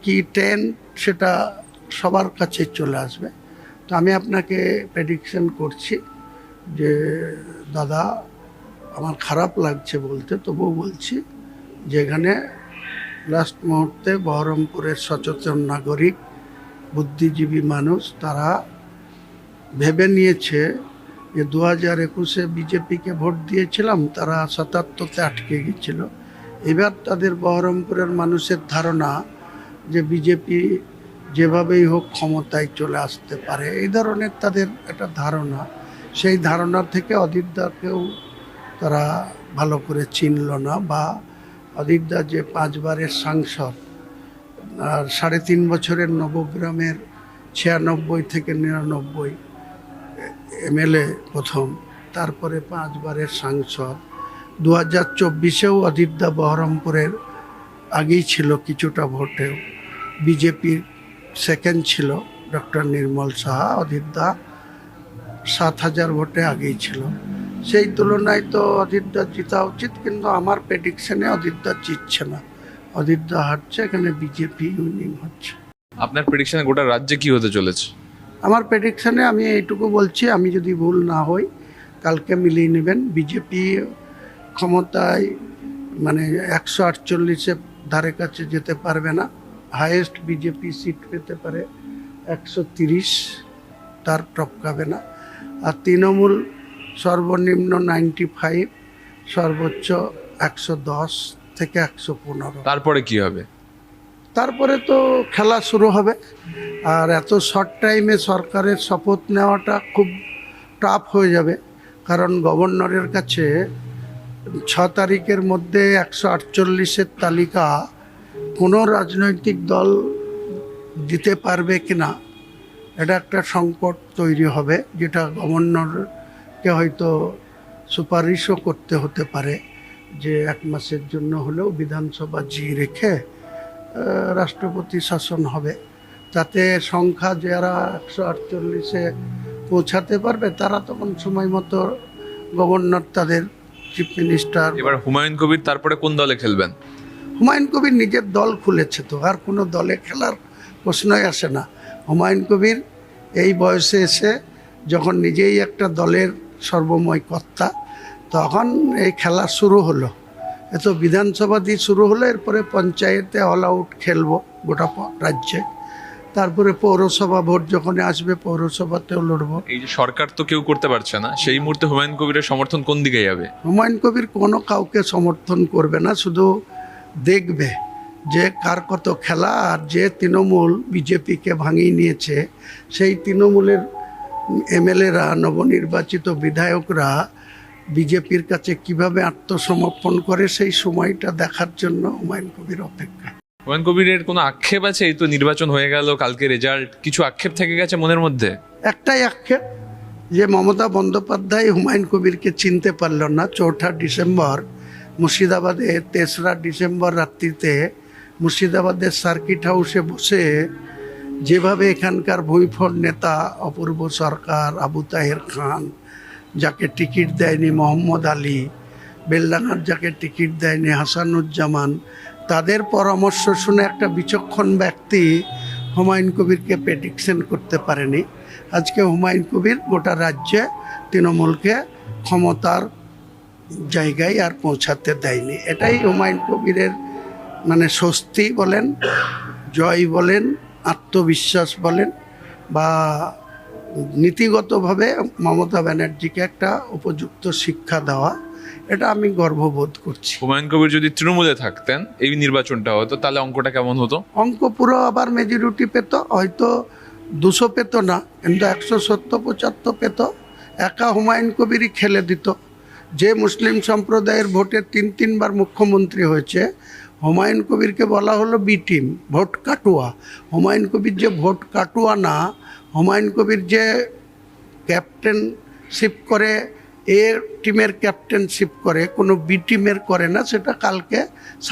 কি ট্রেন্ড সেটা সবার কাছে চলে আসবে। তো আমি আপনাকে প্রেডিকশন করছি যে দাদা, আমার খারাপ লাগছে বলতে, তবুও বলছি যে এখানে লাস্ট মুহূর্তে বহরমপুরের সচেতন নাগরিক বুদ্ধিজীবী মানুষ তারা ভেবে নিয়েছে যে 2021-এ বিজেপিকে ভোট দিয়েছিলাম, তারা 77-তে আটকে গেছিল। এবার তাদের বহরমপুরের মানুষের ধারণা যে বিজেপি যেভাবেই হোক ক্ষমতায় চলে আসতে পারে, এই ধরনের তাদের একটা ধারণা। সেই ধারণা থেকে অধীরদাকেও তারা ভালো করে চিনল না, বা অধীরদা যে 5 বারের সাংসদ আর 3.5 বছরের নবগ্রামের 96 থেকে 99 এমএলএ প্রথম, তারপরে 5 বারের সাংসদ। 2024-এও অধীরদা বহরমপুরের আগেই ছিল কিছুটা ভোটেও, বিজেপির সেকেন্ড ছিল ডক্টর নির্মল সাহা, অধীরদা 7,000 ভোটে আগেই ছিল। সেই তুলনায় তো অধীরদা জিতা উচিত, কিন্তু আমার প্রেডিকশনে অধীরদা জিতছে না, অধীরদা হারছে, এখানে বিজেপি উইনিং হচ্ছে। আপনার প্রেডিকশনে গোটা রাজ্যে কি হতে চলেছে? আমার প্রেডিকশনে আমি এইটুকু বলছি, আমি যদি ভুল না হই কালকে মিলিয়ে নেবেন, বিজেপি ক্ষমতায় মানে 148-এর ধারে কাছে যেতে পারবে না। হাইয়েস্ট বিজেপি সিট পেতে পারে 130, তার টপকাবে না। আর তৃণমূল সর্বনিম্ন 95, সর্বোচ্চ 110 থেকে 115। তারপরে কি হবে? তারপরে তো খেলা শুরু হবে। আর এত শর্ট টাইমে সরকারের শপথ নেওয়াটা খুব টাফ হয়ে যাবে, কারণ গভর্নরের কাছে 6 তারিখের মধ্যে 148-এর তালিকা কোনো রাজনৈতিক দল দিতে পারবে কিনা, এটা একটা সংকট তৈরি হবে, যেটা গভর্নরকে হয়তো সুপারিশও করতে হতে পারে যে 1 মাসের জন্য হলেও বিধানসভা জিয়ে রেখে রাষ্ট্রপতি শাসন হবে, তাতে সংখ্যা যারা 148-এ পৌঁছাতে পারবে তারা তখন সময় মতো গভর্নর তাদের চিফ মিনিস্টার। এবার হুমায়ুন কবির তারপরে কোন দলে খেলবেন? হুমায়ুন কবির নিজের দল খুলেছে, তো আর কোনো দলে খেলার প্রশ্নই আসে না। হুমায়ুন কবির এই বয়সে এসে যখন নিজেই একটা দলের সর্বময় কর্তা, তখন এই খেলা শুরু হলো। এত বিধানসভা দিয়ে শুরু হলো, এরপরে পঞ্চায়েতে অল আউট খেলবো গোটা রাজ্যে, তারপরে পৌরসভা ভোট যখন আসবে পৌরসভাতেও লড়বো। এই যে সরকার তো কেউ করতে পারছে না, সেই মুহূর্তে হুমায়ুন কবিরের সমর্থন কোন দিকে যাবে? হুমায়ুন কবির কোনো কাউকে সমর্থন করবে না, শুধু দেখবে যে কার কত খেলা। আর যে তৃণমূল বিজেপিকে ভাঙিয়ে নিয়েছে, সেই তৃণমূলের এমএলএরা, নবনির্বাচিত বিধায়করা বিজেপির কাছে কিভাবে আত্মসমর্পণ করে, সেই সময়টা দেখার জন্য হুমায়ুন কবির অপেক্ষা। হুমায়ুন কবিরের কোনো আক্ষেপ আছে? এই তো নির্বাচন হয়ে গেল, কালকে রেজাল্ট, কিছু আক্ষেপ থেকে গেছে মনের মধ্যে? একটাই আক্ষেপ, যে মমতা বন্দ্যোপাধ্যায় হুমায়ুন কবিরকে চিনতে পারল না। 4 ডিসেম্বর মুর্শিদাবাদে, 3রা ডিসেম্বর রাত্রিতে মুর্শিদাবাদের সার্কিট হাউসে বসে যেভাবে এখানকার ভূঁইফোর নেতা অপূর্ব সরকার, আবু তাহের খান, যাকে টিকিট দেয়নি মোহাম্মদ আলী, বেলডাঙ্গার যাকে টিকিট দেয়নি হাসানুজ্জামান, তাদের পরামর্শ শুনে একটা বিচক্ষণ ব্যক্তি হুমায়ুন কবিরকে প্রেডিকশন করতে পারেনি। আজকে হুমায়ুন কবির গোটা রাজ্যে তৃণমূলকে ক্ষমতার জায়গায় আর পৌঁছাতে দেয়নি। এটাই হুমায়ুন কবিরের মানে স্বস্তি বলেন, জয় বলেন, আত্মবিশ্বাস বলেন, বা নীতিগতভাবে মমতা ব্যানার্জিকে একটা উপযুক্ত শিক্ষা দেওয়া, এটা আমি গর্ববোধ করছি। হুমায়ুন কবির যদি তৃণমূলে থাকতেন, এই নির্বাচনটা হতো, তাহলে অঙ্কটা কেমন হতো? অঙ্ক পুরো আবার মেজরিটি পেত, হয়তো 200 পেত না, কিন্তু 170-75 পেত। একা হুমায়ুন কবিরই খেলে দিত। যে মুসলিম সম্প্রদায়ের ভোটে 3 বার মুখ্যমন্ত্রী হয়েছে, হুমায়ুন কবিরকে বলা হলো বি টিম, ভোট কাটুয়া। হুমায়ুন কবির যে ভোট কাটুয়া না, হুমায়ুন কবির যে ক্যাপ্টেনশিপ করে, এ টিমের ক্যাপ্টেনশিপ করে, কোনো বি টিমের করে না, সেটা কালকে